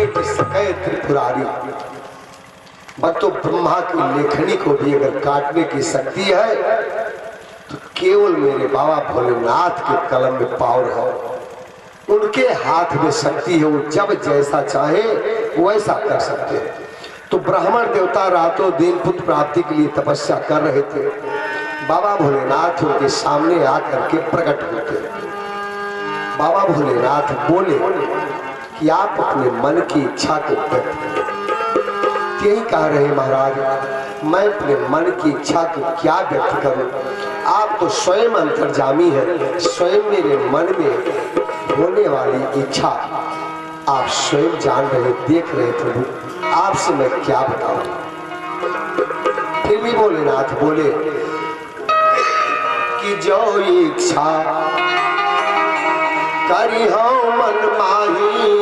Met सके त्रिपुरारी। भक्तों, ब्रह्मा की लेखनी को भी अगर काटने की शक्ति है तो केवल मेरे बाबा भोलेनाथ के कलम में पावर है, उनके हाथ में शक्ति है। वो जब जैसा चाहे वैसा कर सकते हैं। तो ब्राह्मण देवता रातों दिन पुत्र प्राप्ति के लिए तपस्या कर रहे थे। बाबा भोलेनाथ उनके सामने आकर के प्रकट होते। बाबा भोलेनाथ बोले कि आप अपने मन की इच्छा को व्यक्त करें। यही कह रहे महाराज, मैं अपने मन की इच्छा को क्या व्यक्त करूं? आप तो स्वयं अंतर्जामी हैं, स्वयं मेरे मन में होने वाली इच्छा आप स्वयं जान रहे, देख रहे प्रभु, आपसे मैं क्या बताऊं? फिर भी भोलेनाथ बोले कि जो इच्छा करी हो मन माही,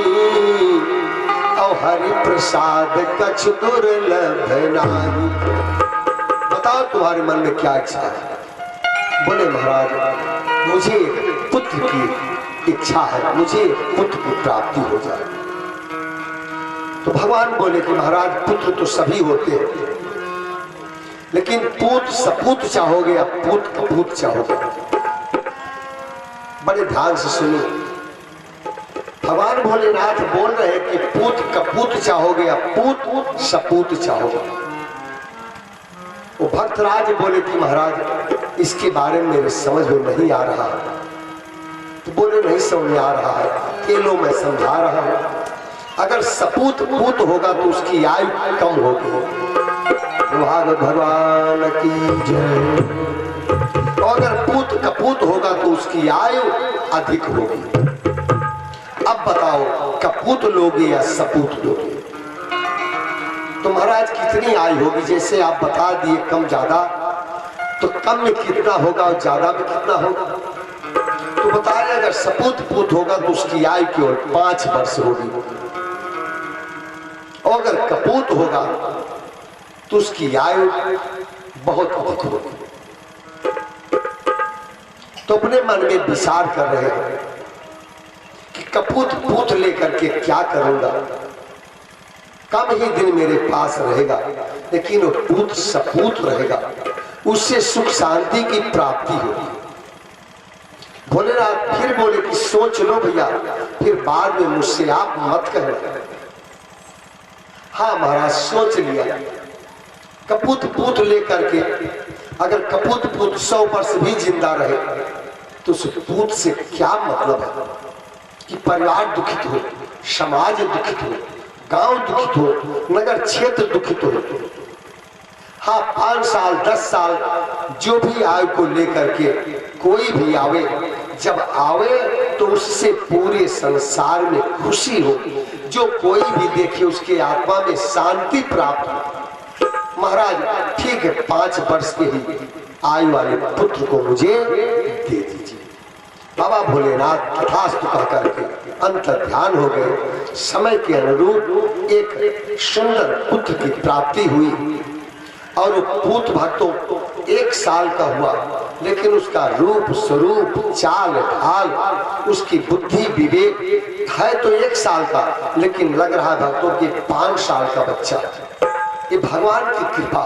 और हरि प्रसाद कछ दुर्लभ नाही। बताओ तुम्हारे मन में क्या इच्छा है? बोले महाराज, मुझे पुत्र की इच्छा है, मुझे पुत्र की प्राप्ति हो जाए। तो भगवान बोले कि महाराज, पुत्र तो सभी होते हैं, लेकिन पूत सपूत चाहोगे या पूत कपूत चाहोगे? बड़े ध्यान से सुनिए। भगवान भोलेनाथ बोल रहे कि पूत कपूत चाहोगे या पूत सपूत चाहोगे? वो भक्तराज बोले कि महाराज, इसके बारे में मेरे समझ में नहीं आ रहा। तो बोले नहीं समझ में आ रहा है, केलो मैं समझा रहा हूं। अगर सपूत पूत होगा तो उसकी आयु कम होगी, भागवत भगवान की जय। और अगर पूत कपूत होगा तो उसकी आयु अधिक होगी। अब बताओ, कपूत लोगे या सपूत लोगे? तो महाराज कितनी आयु होगी? जैसे आप बता दिए कम ज्यादा, तो कम में कितना होगा और ज्यादा में कितना होगा? तो बता रहे अगर सपूत पूत होगा तो उसकी आयु केवल 5 वर्ष होगी, और अगर कपूत होगा तो उसकी आयु बहुत अधिक होगी। तो अपने मन में विचार कर रहे हैं कि कपूत पूत लेकर के क्या करूंगा? कम ही दिन मेरे पास रहेगा, लेकिन वो पूत सपूत रहेगा, उससे सुख शांति की प्राप्ति होगी। भोलेनाथ फिर बोले कि सोच लो भैया, फिर बाद में मुझसे आप मत कहना। हाँ महाराज, सोच लिया। कपूत पूत लेकर के अगर कपूत पूत 100 वर्ष भी जिंदा रहे तो उस पूत से क्या मतलब है कि परिवार दुखित हो, समाज दुखित हो, गांव दुखित हो, नगर क्षेत्र दुखित हो। हाँ, 5 साल 10 साल जो भी आयु को लेकर के कोई भी आवे, जब आवे तो उससे पूरे संसार में खुशी हो, जो कोई भी देखे उसके आत्मा में शांति प्राप्त हो। महाराज ठीक है, 5 वर्ष के ही आयु वाले पुत्र को मुझे दे दीजिए। बाबा भोलेनाथ तथास्तु कह करके अंतर ध्यान हो गए। समय के अनुरूप एक सुंदर पुत्र की प्राप्ति हुई, और वो पूत भक्तों 1 साल का हुआ, लेकिन उसका रूप स्वरूप चाल ढाल, उसकी बुद्धि विवेक है तो 1 साल का, लेकिन लग रहा है भक्तों कि 5 साल का बच्चा। ये भगवान की कृपा।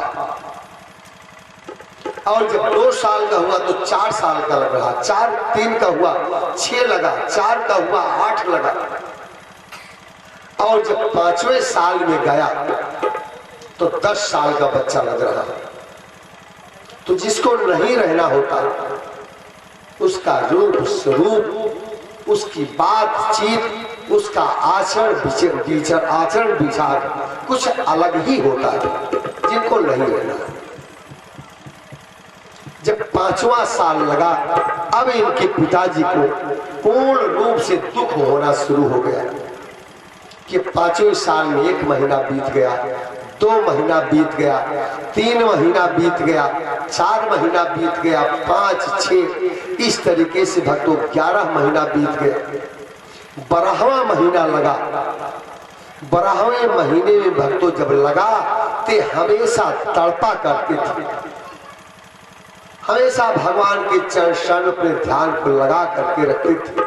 और जब 2 साल का हुआ तो 4 साल का लग रहा, 3 का हुआ 6 लगा, 4 का हुआ 8 लगा, और जब 5वें साल में गया तो 10 साल का बच्चा लग रहा। तो जिसको नहीं रहना होता उसका रूप स्वरूप, उसकी बातचीत, उसका आचरण विचार कुछ अलग ही होता है, जिनको नहीं रहना। जब 5वां साल लगा, अब इनके पिताजी को पूर्ण रूप से दुख होना शुरू हो गया कि 5वें साल में 1 महीना बीत गया, 2 महीना बीत गया, 3 महीना बीत गया, 4 महीना बीत गया, 5, 6, इस तरीके से भक्तों 11 महीना बीत गया। 12वां महीना लगा। 12वें महीने में भक्तों जब लगा ते हमेशा तड़पा करते थे, हमेशा भगवान के चरण अपने ध्यान को लगा करके रखते थे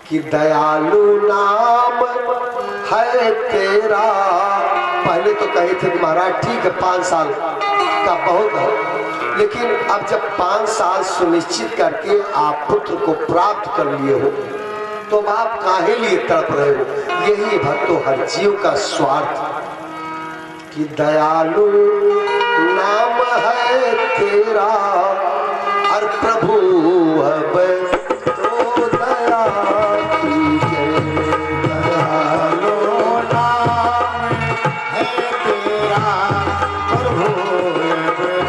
कि दयालु नाम है तेरा। पहले तो कहे थे कि महाराज ठीक है 5 साल का बहुत है, लेकिन अब जब 5 साल सुनिश्चित करके आप पुत्र को प्राप्त कर लिए हो तो आप काहे लिए तड़प रहे हो। यही भक्तों हर जीव का स्वार्थ कि दयालु नाम है तेरा और प्रभु अब तो दया कीजिए। दयालु नाम है तेरा प्रभु अब तो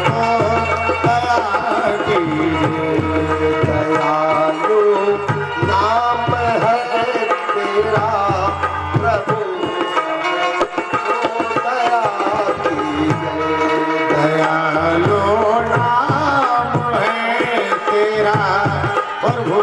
दया कीजिए। दयालु नाम है तेरा प्रभु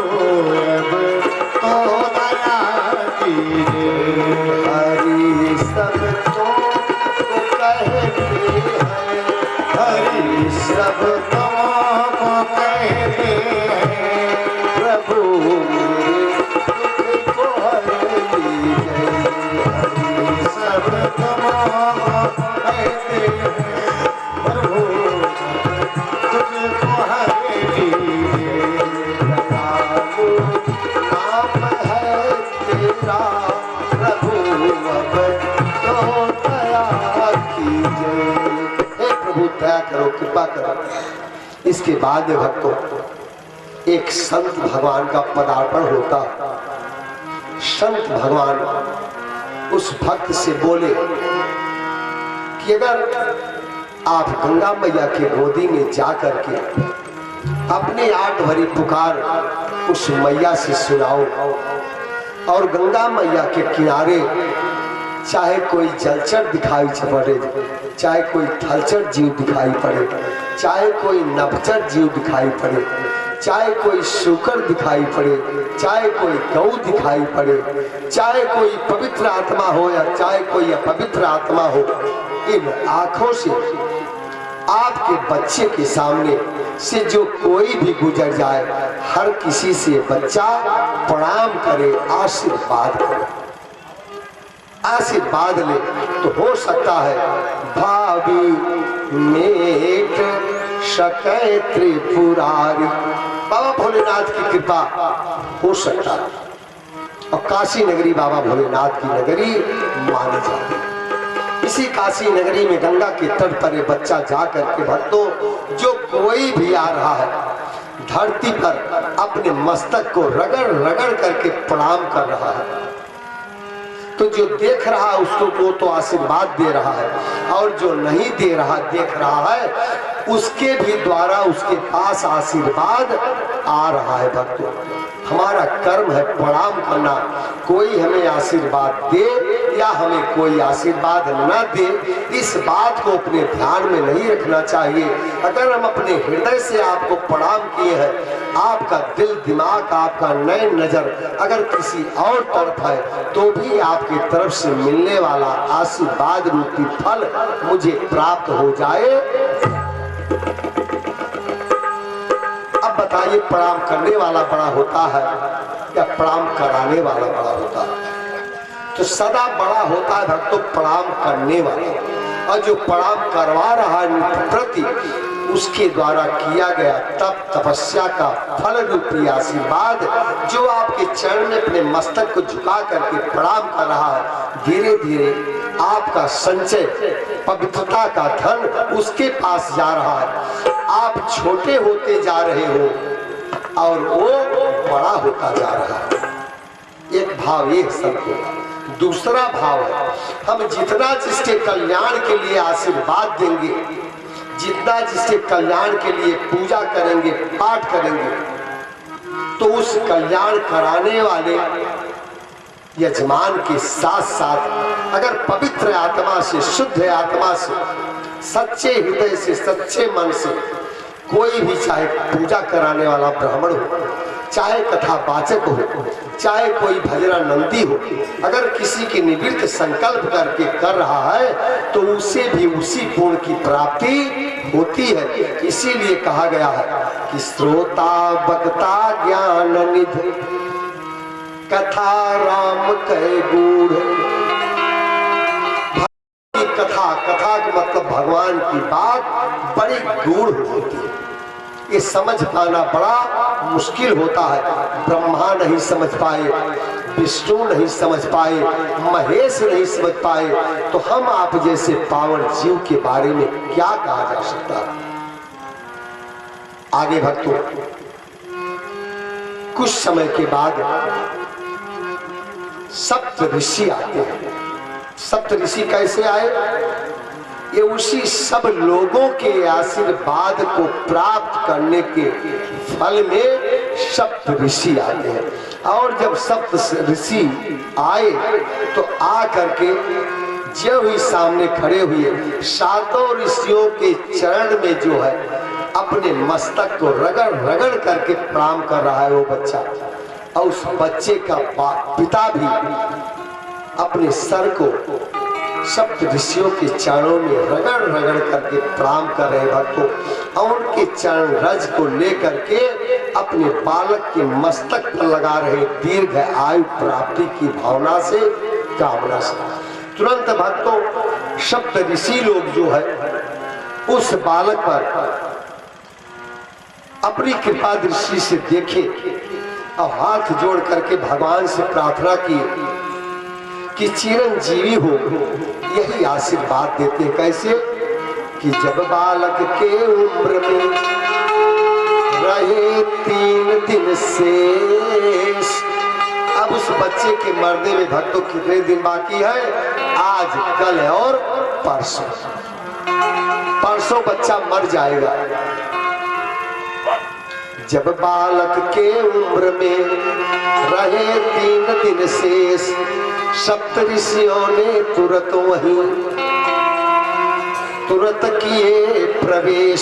कृपा करो। इसके बाद में भक्तों एक संत भगवान का पदार्पण होता। संत भगवान उस भक्त से बोले कि अगर आप गंगा मैया के गोदी में जा करके अपनी 8 भरी पुकार उस मैया से सुनाओ और गंगा मैया के किनारे चाहे कोई जलचर दिखाई पड़े, चाहे कोई थलचर जीव दिखाई पड़े, चाहे कोई नभचर जीव दिखाई पड़े, चाहे कोई शुकर दिखाई पड़े, चाहे कोई गौ दिखाई पड़े, चाहे कोई पवित्र आत्मा हो या चाहे कोई अपवित्र आत्मा हो, इन आंखों से आपके बच्चे के सामने से जो कोई भी गुजर जाए हर किसी से बच्चा प्रणाम करे, आशीर्वाद करे, आशीर्वाद ले तो हो सकता है भावी मेट सकै त्रिपुरारी। बाबा भोलेनाथ की कृपा हो सकता है। और काशी नगरी बाबा भोलेनाथ की नगरी मानी जाती है। इसी काशी नगरी में गंगा के तट पर बच्चा जा करके भक्तों जो कोई भी आ रहा है धरती पर अपने मस्तक को रगड़ रगड़ करके प्रणाम कर रहा है। तो जो देख रहा है उसको वो तो आशीर्वाद दे रहा है और जो नहीं दे रहा देख रहा है उसके भी द्वारा उसके पास आशीर्वाद आ रहा है। भक्तों हमारा कर्म है प्रणाम करना। कोई हमें आशीर्वाद दे या हमें कोई आशीर्वाद न दे इस बात को अपने ध्यान में नहीं रखना चाहिए। अगर हम अपने हृदय से आपको प्रणाम किए हैं, आपका दिल दिमाग आपका नयन नजर अगर किसी और तरफ है तो भी आपकी तरफ से मिलने वाला आशीर्वाद रूपी फल मुझे प्राप्त हो जाए। अब बताइए प्रणाम करने वाला बड़ा होता है या प्रणाम कराने वाला बड़ा होता है? तो सदा बड़ा होता है भक्तों प्रणाम करने वाला, और जो प्रणाम करवा रहा है प्रति उसके द्वारा किया गया तप तपस्या का फल रूपी आशीर्वाद जो आपके चरण में अपने मस्तक को झुका करके प्रणाम कर रहा है, धीरे धीरे आपका संचय पवित्रता का धन उसके पास जा रहा है। आप छोटे होते जा रहे हो और वो बड़ा होता जा रहा है। एक भाव एक संत होगा। दूसरा भाव है हम जितना जिसके कल्याण के लिए आशीर्वाद देंगे, जितना जिसके कल्याण के लिए पूजा करेंगे पाठ करेंगे, तो उस कल्याण कराने वाले यजमान के साथ साथ अगर पवित्र आत्मा से शुद्ध आत्मा से सच्चे हृदय से सच्चे मन से कोई भी चाहे पूजा कराने वाला ब्राह्मण हो, चाहे कथा वाचक हो, चाहे कोई भजरा नंदी हो, अगर किसी की निवृत्त संकल्प करके कर रहा है तो उसे भी उसी गुण की प्राप्ति होती है। इसीलिए कहा गया है कि श्रोता वक्ता ज्ञान निधि कथा राम कह गूढ़ भगवान की बात बड़ी गूढ़ होती है, ये समझ पाना बड़ा मुश्किल होता है। ब्रह्मा नहीं समझ पाए, विष्णु नहीं समझ पाए, महेश नहीं समझ पाए, तो हम आप जैसे पावन जीव के बारे में क्या कहा जा सकता है। आगे भक्तों, कुछ समय के बाद सप्त ऋषि आते हैं। सप्त ऋषि कैसे आए? ये उसी सब लोगों के आशीर्वाद को प्राप्त करने के फल में सप्त ऋषि आते हैं। और जब सप्त ऋषि आए तो आ करके जब ही सामने खड़े हुए, सातों ऋषियों के चरण में जो है अपने मस्तक को रगड़ रगड़ करके प्रणाम कर रहा है वो बच्चा। और उस बच्चे का पिता भी अपने सर को सप्त ऋषियों के चरणों में रगड़ रगड़ करके प्रणाम कर रहे भक्तों, और उनके चरण रज को लेकर के अपने बालक के मस्तक पर लगा रहे, दीर्घ आयु प्राप्ति की भावना से, कामना से। तुरंत भक्तों सप्त ऋषि लोग जो है उस बालक पर अपनी कृपा दृष्टि से देखे और हाथ जोड़ करके भगवान से प्रार्थना की कि चिरंजीवी हो, यही आशीर्वाद देते। कैसे कि जब बालक के उम्र में रहे 3 दिन शेष। अब उस बच्चे के मरने में भक्तों कितने दिन बाकी है? आज, कल और परसों। परसों बच्चा मर जाएगा। जब बालक के उम्र में रहे 3 दिन शेष, सप्त ऋषियों ने तुरंत किए प्रवेश।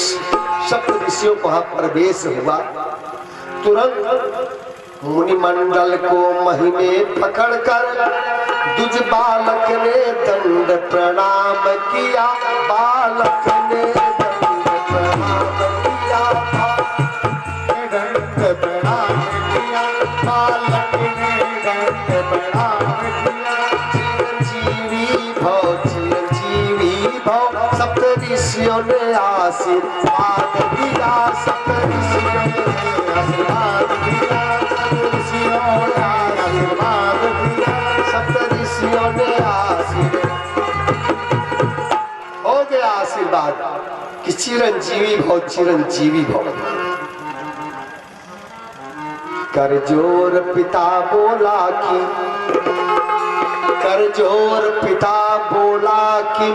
सप्त ऋषियों को वहां प्रवेश हुआ। तुरंत मुनिमंडल को महिमे पकड़कर दुज बालक ने दंड प्रणाम किया। बालक ने दंड प्रणाम किया, दंड प्रणाम किया, बालक ने दंड प्रणाम किया। चिरंजीवी भव, चिरंजीवी भव, सप्त ऋषियों ने आशीर्वाद दिया। सप्त ऋषियों ने आशीर्वाद दिया, सप्त ऋषियों ने आशीर्वाद दिया, सप्त ऋषियों ने आशीर्वाद। हो गया आशीर्वाद कि चिरंजीवी भव, चिरंजीवी भव। करजोर पिता बोला कि, करजोर पिता बोला कि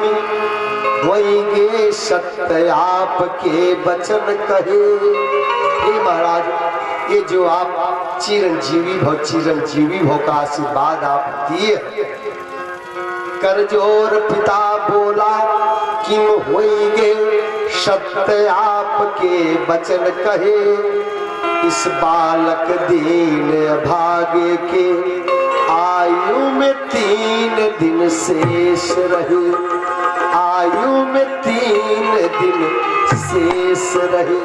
वही गे सत्य आपके वचन कहे। हे महाराज, ये जो आप चिरंजीवी भव, चिरंजीवी भव का आशीर्वाद आप दिए, करजोर पिता बोला कि वही गे सत्य आपके वचन कहे। इस बालक दीन भागे के आयु में 3 दिन शेष रहे। आयु में 3 दिन शेष रहे।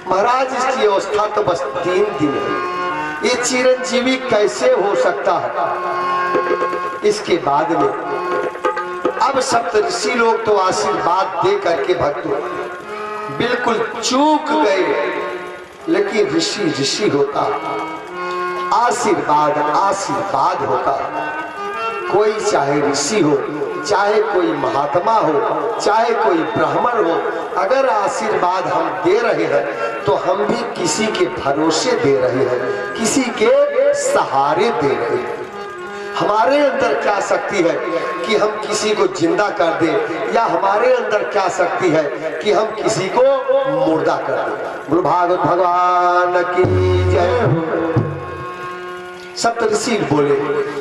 महाराज, इसकी अवस्था तो बस 3 दिन है, ये चिरंजीवी कैसे हो सकता है? इसके बाद में अब सप्त ऋषि लोग तो आशीर्वाद दे करके भक्तों बिल्कुल चूक गए, लेकिन ऋषि ऋषि होता, आशीर्वाद आशीर्वाद होता। कोई चाहे ऋषि हो, चाहे कोई महात्मा हो, चाहे कोई ब्राह्मण हो, अगर आशीर्वाद हम दे रहे हैं तो हम भी किसी के भरोसे दे रहे हैं, किसी के सहारे दे रहे हैं। हमारे अंदर क्या शक्ति है कि हम किसी को जिंदा कर दें, या हमारे अंदर क्या शक्ति है कि हम किसी को मुर्दा कर दें। गुरु भागवत भगवान की जय हो। सप्त ऋषि बोले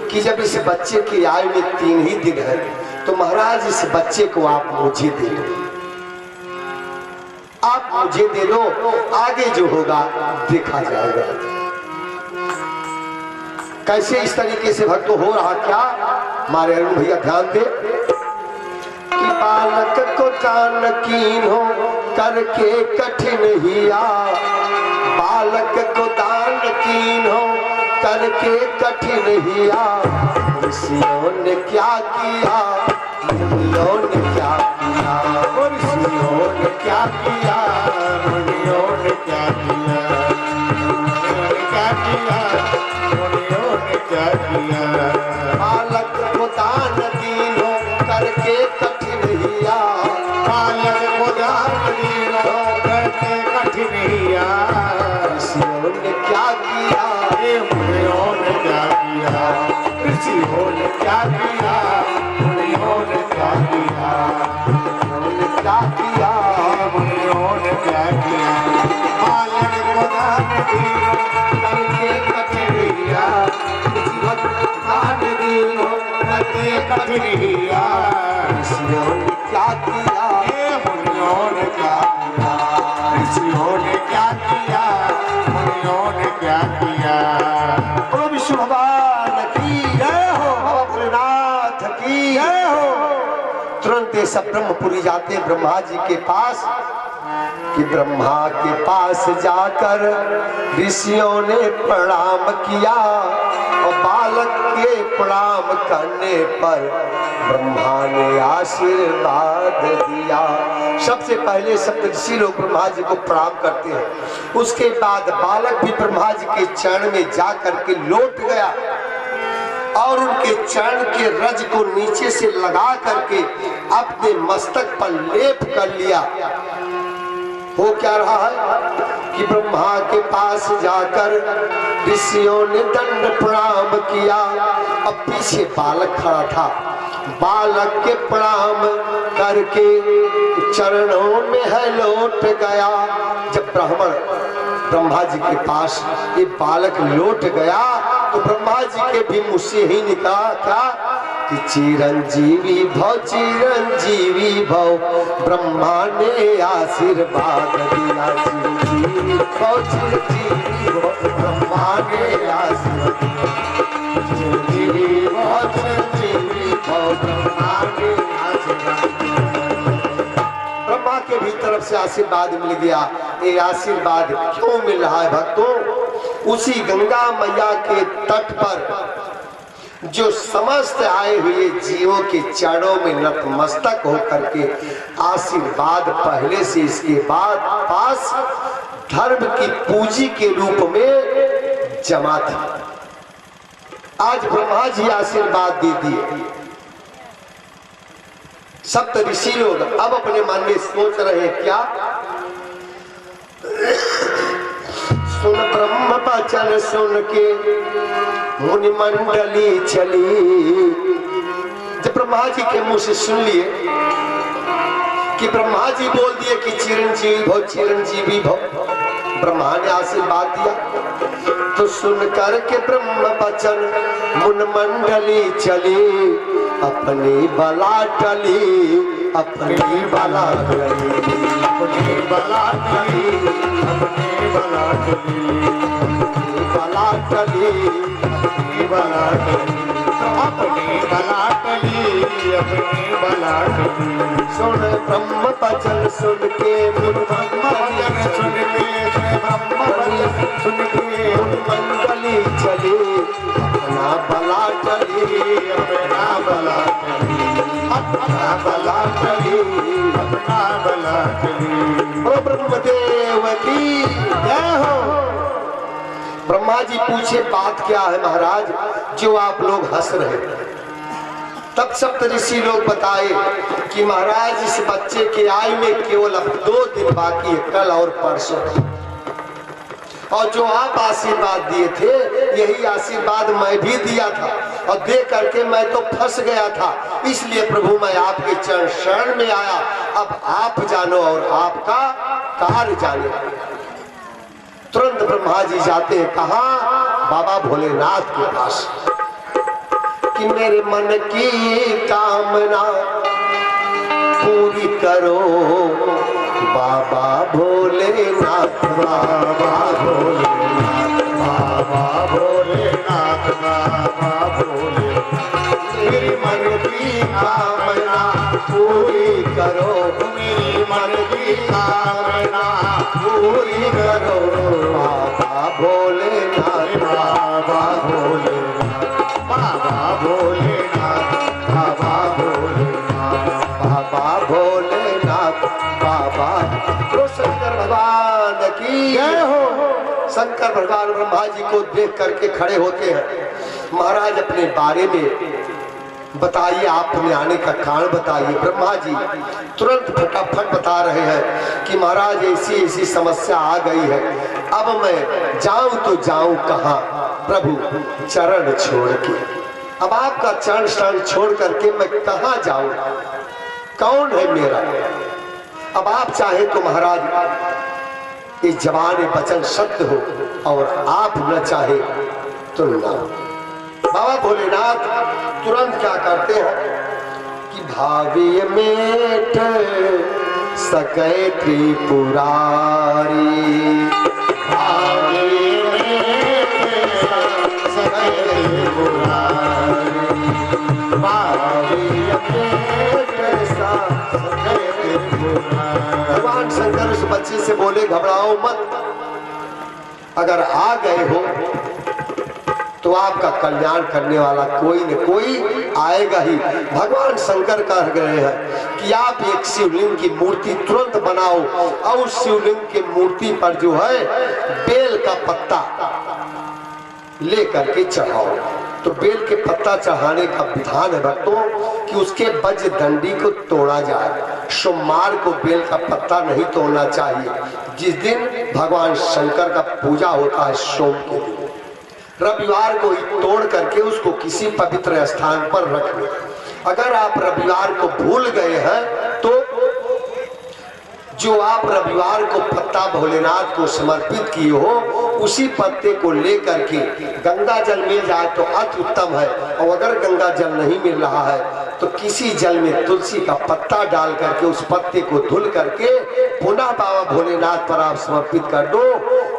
कि जब इस बच्चे की आयु में 3 ही दिन है, तो महाराज इस बच्चे को आप मुझे दे दो, आप मुझे दे दो, आगे जो होगा देखा जाएगा। कैसे इस तरीके से भक्तों हो रहा क्या? हमारे अरुण भैया ध्यान दे कि बालक को कान कीन हो करके कठिन हिया, बालक को दान कीन हो करके कठिन हिया ऋषियों ने क्या किया, मुनियों ने क्या किया, ऋषियों ने क्या किया, मुनियों ने क्या किया, क्या किया, मुनियों ने क्या किया। बालक को दान दीनो करके कठिन हिया, बालक को दान दीनो करके कठिन हिया ऋषियों ने क्या किया, मुनियों ने क्या किया, ऋषियों ने क्या किया, मुनियों ने क्या किया, क्या किया, मुनियों ने क्या किया। बालक को दान दीनो करके कठिन हिया, दान दीनो करके कठिन हिया ऋषियों ने क्या किया, मुनियों ने क्या किया, ऋषियों ने क्या किया, मुनियों ने क्या किया। बोलो विष्णु भगवान की जय हो, बाबा भोलेनाथ की जय हो। तुरंत ये सब ब्रह्मपुरी जाते हैं ब्रह्मा जी के पास कि ब्रह्मा के पास जाकर ऋषियों ने प्रणाम किया और बालक के प्रणाम करने पर ब्रह्मा ने आशीर्वाद दिया। सबसे पहले सप्तऋषि लोग ब्रह्मा जी को प्रणाम करते हैं, उसके बाद बालक भी ब्रह्मा जी के चरण में जा करके लौट गया और उनके चरण के रज को नीचे से लगा करके अपने मस्तक पर लेप कर लिया। हो क्या रहा है कि ब्रह्मा के पास जाकर ऋषियों ने दंड प्रणाम किया। अब पीछे बालक खड़ा था, बालक के प्रणाम करके चरणों में है लौट गया। जब ब्राह्मण ब्रह्मा जी के पास ये बालक लौट गया तो ब्रह्मा जी के भी मुँह से ही निकला क्या कि चिरंजीवी भव, चिरंजीवी भव, ब्रह्मा ने आशीर्वाद दिया। चिरंजीवी भव, चिरंजीवी भव, ब्रह्मा ने आशीर्वाद दिया। चिरंजीवी भव, चिरंजीवी भव, ब्रह्मा ने आशीर्वाद दिया। ब्रह्मा के भी तरफ से आशीर्वाद मिल गया। ये आशीर्वाद क्यों मिल रहा है भक्तों? उसी गंगा मैया के तट पर जो समस्त आए हुए जीवों के चरणों में नतमस्तक होकर के आशीर्वाद पहले से इसके बाद पास धर्म की पूंजी के रूप में जमा थी। आज ब्रह्मा जी आशीर्वाद दे दिए। सप्त ऋषि लोग अब अपने मन में सोच रहे हैं क्या? सुन ब्रह्म वचन सुन के मुनि मंडली चली। जब ब्रह्मा जी के मुंह से सुन लिए कि ब्रह्मा जी बोल दिए कि चिरंजीवी भव, चिरंजीवी भव, ब्रह्मा ने आशीर्वाद दिया तो सुन करके ब्रह्म वचन मुन मंडली चली। अपनी बला टली, अपनी बला टली, अपनी बला टली, अपनी बला टली, बला टली, अपनी बला टली, अपनी बला टली, अपनी बला टली। सुन ब्रह्म वचन सुन के मुन वचन सुन के, ब्रह्म वचन सुन के मुन मंडली चली। अपना बला टली, अपना बला टली, अपना बला टली, अपना बला टली। ओ ब्रह्मदेव की जय हो। ब्रह्मा जी पूछे बात क्या है महाराज जो आप लोग हंस रहे हैं? तब सप्तऋषि लोग बताए कि महाराज इस बच्चे के आयु में केवल अब 2 दिन बाकी है, कल और परसों, और जो आप आशीर्वाद दिए थे यही आशीर्वाद मैं भी दिया था और दे करके मैं तो फंस गया था। इसलिए प्रभु मैं आपके चरण शरण में आया। अब आप जानो और आपका कार्य जाने। तुरंत ब्रह्मा जी जाते हैं कहाँ? बाबा भोलेनाथ के पास कि मेरे मन की कामना पूरी करो बाबा भोलेनाथ, बाबा भोलेनाथ, बाबा भोलेनाथ, बाबा भोलेनाथ। मेरे मन की कामना पूरी करो, मेरी मन की कामना पूरी करो बाबा भोलेनाथ, बाबा शंकर भगवान ब्रह्मा जी को देख करके खड़े होते हैं। महाराज अपने बारे में बताइए, आपने आने का कारण बताइए। ब्रह्मा जी तुरंत फटाफट बता रहे हैं कि महाराज ऐसी ऐसी समस्या आ गई है, अब मैं जाऊं तो जाऊं कहां प्रभु चरण छोड़ के। अब आपका चरण शरण छोड़ करके मैं कहां जाऊं, कौन है मेरा। अब आप चाहे तो महाराज इस जवान वचन सत्य हो और आप न चाहे तो ना। बाबा भोलेनाथ तुरंत क्या करते हैं कि भावी मेट सकै त्रिपुरारी, भावी मेट सकै त्रिपुरारी, भावी मेट सकै त्रिपुरारी। भगवान शंकर उस बच्चे से बोले घबराओ मत, अगर आ गए हो तो आपका कल्याण करने वाला कोई न कोई आएगा ही। भगवान शंकर कह गए हैं कि आप एक शिवलिंग की मूर्ति तुरंत बनाओ और उस शिवलिंग की मूर्ति पर जो है बेल का पत्ता लेकर के चढ़ाओ। तो बेल के पत्ता चढ़ाने का विधान है भक्तों कि उसके वज्र दंडी को तोड़ा जाए। सोमवार को बेल का पत्ता नहीं तोड़ना चाहिए, जिस दिन भगवान शंकर का पूजा होता है सोम के दिन। रविवार को ही तोड़ करके उसको किसी पवित्र स्थान पर रख ले। अगर आप रविवार को भूल गए हैं तो जो आप रविवार को पत्ता भोलेनाथ को समर्पित किए हो उसी पत्ते को लेकर के गंगा जल मिल जाए तो अति उत्तम है, और अगर गंगा जल नहीं मिल रहा है तो किसी जल में तुलसी का पत्ता डाल करके उस पत्ते को धुल करके पुनः बाबा भोलेनाथ पर आप समर्पित कर दो।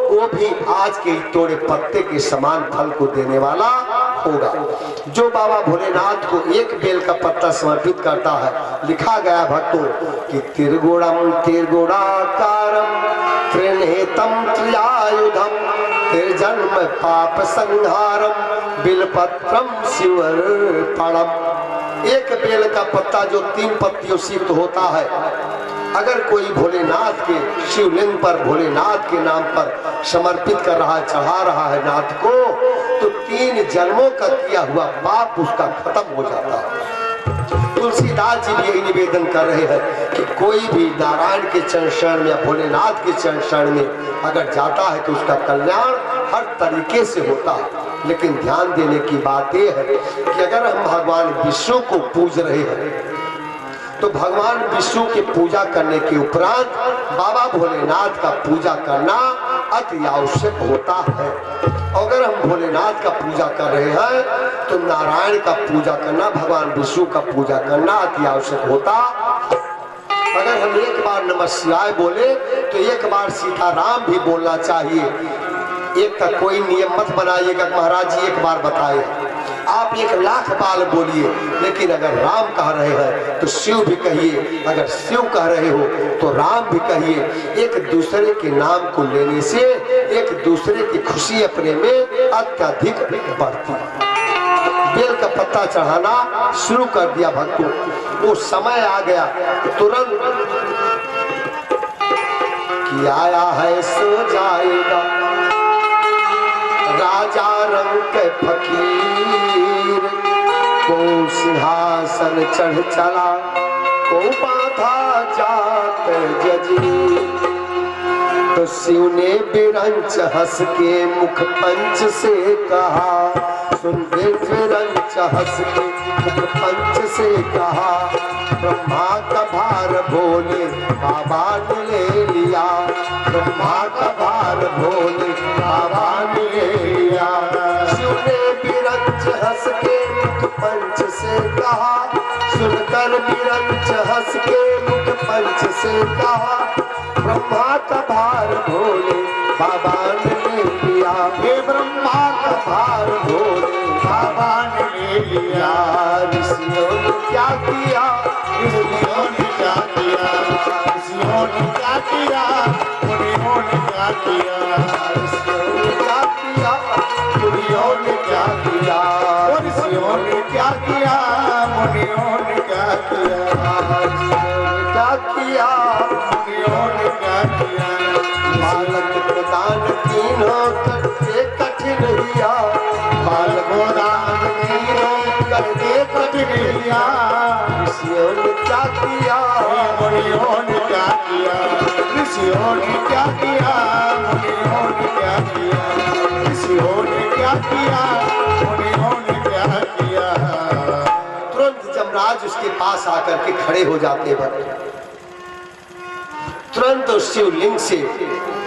वो भी आज के तोड़े पत्ते के समान फल को देने वाला होगा। जो बाबा भोलेनाथ को एक बेल का पत्ता समर्पित करता है, लिखा गया भक्तों कि तिरगुणम तिरगुणाकारम त्रिनेतम त्रियायुधम तिर्जन्म पाप संहारम बिलपत्रम शिवर्पणम। एक बेल का पत्ता जो 3 पत्तियों से युक्त होता है, अगर कोई भोलेनाथ के शिवलिंग पर भोलेनाथ के नाम पर समर्पित कर रहा है, चढ़ा रहा है नाथ को, तो 3 जन्मों का किया हुआ पाप उसका खत्म हो जाता है। तुलसीदास जी भी यही निवेदन कर रहे हैं कि कोई भी नारायण के चरण शरण में या भोलेनाथ के चरण शरण में अगर जाता है तो उसका कल्याण हर तरीके से होता है। लेकिन ध्यान देने की बात यह है कि अगर हम भगवान विष्णु को पूज रहे हैं तो भगवान विष्णु की पूजा करने के उपरांत बाबा भोलेनाथ का पूजा करना अति आवश्यक होता है। अगर हम भोलेनाथ का पूजा कर रहे हैं तो नारायण का पूजा करना, भगवान विष्णु का पूजा करना अति आवश्यक होता। अगर हम एक बार नमः शिवाय बोले तो एक बार सीताराम भी बोलना चाहिए। एक का कोई नियम मत बनाइएगा महाराज जी एक बार बताए, आप 1,00,000 बार बोलिए, लेकिन अगर राम कह रहे हैं तो शिव भी कहिए, अगर शिव कह रहे हो तो राम भी कहिए। एक दूसरे के नाम को लेने से एक दूसरे की खुशी अपने में अत्यधिक बढ़ती है। बेल का पत्ता चढ़ाना शुरू कर दिया भक्तों, वो समय आ गया तुरंत कि आया है सो जाएगा राजा रंग के फकीर, को सिंहासन चढ़ चला को बाधा जात जजीर। तो शिव ने बिरंच हंस के मुख पंच से कहा, सुन दे बिरंच हंस के मुख पंच से कहा, ब्रह्मा का भार भोले बाबा ने ले लिया, ब्रह्मा का भार भोले बाबा ने ले लिया। शिव ने बिरंच हंस के मुख पंच से कहा, सुनकर बिरंच हंस के मुख पंच से कहा, ब्रह्मा का भार भोले बाबा ने ले लिया, हे ब्रह्मा का भार भोले बाबा ने ले लिया। ऋषियों ने क्या किया, ऋषियों ने क्या किया, ऋषियों ने क्या किया, मुनियों ने क्या किया, ऋषियों ने क्या किया, मुनियों ने क्या किया, ऋषियों ने क्या किया, मुनियों ने क्या किया, क्या किया, मुनियों ने क्या किया। बालक प्रदान भगवान तीनों करते कठिन हिया, बाल भगवान तीनों करते कठिन हिया, ऋषियों ने क्या किया, मुनियों ने क्या किया, ऋषियों ने क्या किया, मुनियों ने क्या किया, ऋषियों ने क्या किया, मुनियों ने क्या किया। तुरंत जमराज उसके पास आकर के खड़े हो जाते भक्त, तुरंत उस शिवलिंग से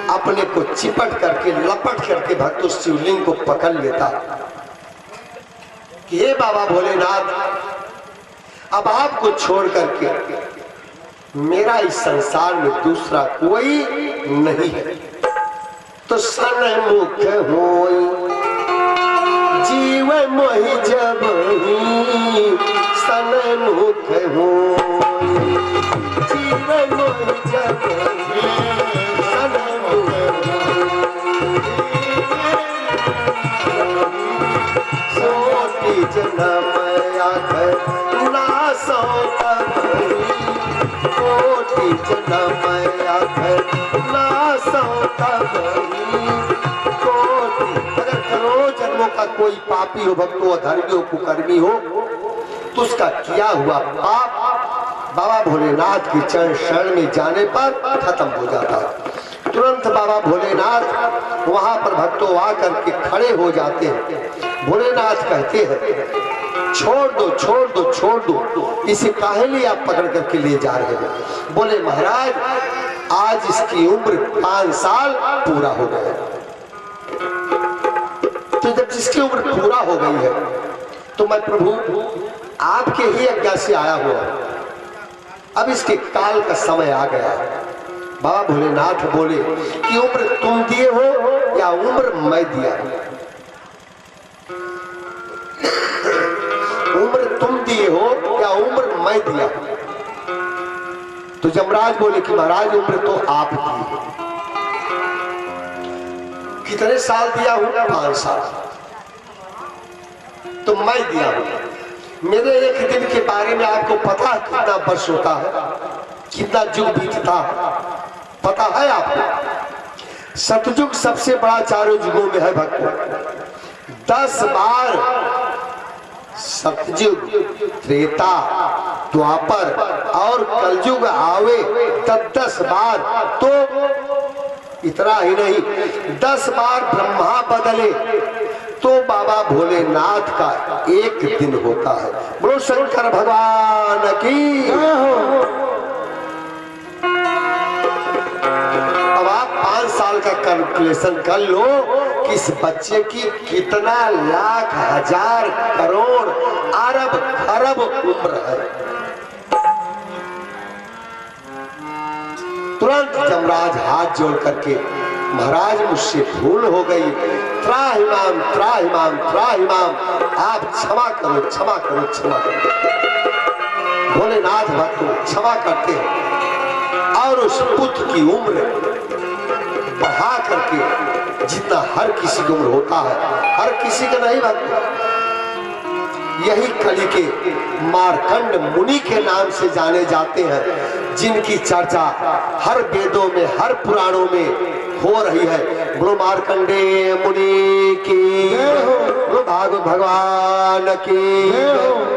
अपने को चिपट करके लपट करके भक्त उस शिवलिंग को पकड़ लेता कि हे बाबा भोलेनाथ, अब आपको छोड़ करके मेरा इस संसार में दूसरा कोई नहीं है। तो सन्मुख होई जीव मोहि जब ही, सन्मुख होई जीव मोहि जब ही, सन्मुख सोती जन्म आकर ना सो कभी, कोटि जन्म आकर ना सो कभी, कोटि। अगर करोड़ों जन्मों का कोई पापी हो, भक्त हो, अधर्मी हो, कुकर्मी हो, तो उसका किया हुआ पाप बाबा भोलेनाथ के चरण शरण में जाने पर खत्म हो जाता है। तुरंत बाबा भोलेनाथ वहां पर भक्तों आकर के खड़े हो जाते हैं। भोलेनाथ कहते हैं छोड़ दो छोड़ दो छोड़ दो, इसे काहे लिए आप पकड़ करके ले जा रहे हो। बोले महाराज आज इसकी उम्र 5 साल पूरा हो गया। तो जब जिसकी उम्र पूरा हो गई है तो मैं प्रभु आपके ही आज्ञा से आया हुआ, अब इसके काल का समय आ गया। बाबा भोलेनाथ बोले कि उम्र तुम दिए हो या उम्र मैं दिया, उम्र तुम दिए हो या उम्र मैं दिया। तो जमराज बोले कि महाराज उम्र तो आप दी। कितने साल दिया हूं? 5 साल। तो मैं दिया हूं। मेरे एक दिन के बारे में आपको पता है कितना वर्ष होता है, कितना युग बीतता है, पता है आपको? सतयुग सबसे बड़ा चारों युगों में है भक्त। 10 बार सतयुग, त्रेता, द्वापर और कलयुग आवे 10 बार। तो इतना ही नहीं, 10 बार ब्रह्मा बदले तो बाबा भोलेनाथ का एक दिन होता है। बोलो शंकर भगवान की। अब आप 5 साल का कैलकुलेशन कर लो कि इस बच्चे की कितना लाख हजार करोड़ अरब खरब उम्र है। तुरंत जमराज हाथ जोड़ करके महाराज मुझसे भूल हो गई, त्राहिमाम त्राहिमाम त्राहिमाम, आप क्षमा करो क्षमा करो क्षमा करो। भोलेनाथ भक्त क्षमा करते हैं और उस पुत्र की उम्र बढ़ा करके, जितना हर किसी की उम्र होता है, हर किसी का नहीं भक्त, यही कली के मार्कंड मुनि के नाम से जाने जाते हैं, जिनकी चर्चा हर वेदों में हर पुराणों में हो रही है। बोलो मार्कंडेय मुनि की, बोलो भागवत भगवान की।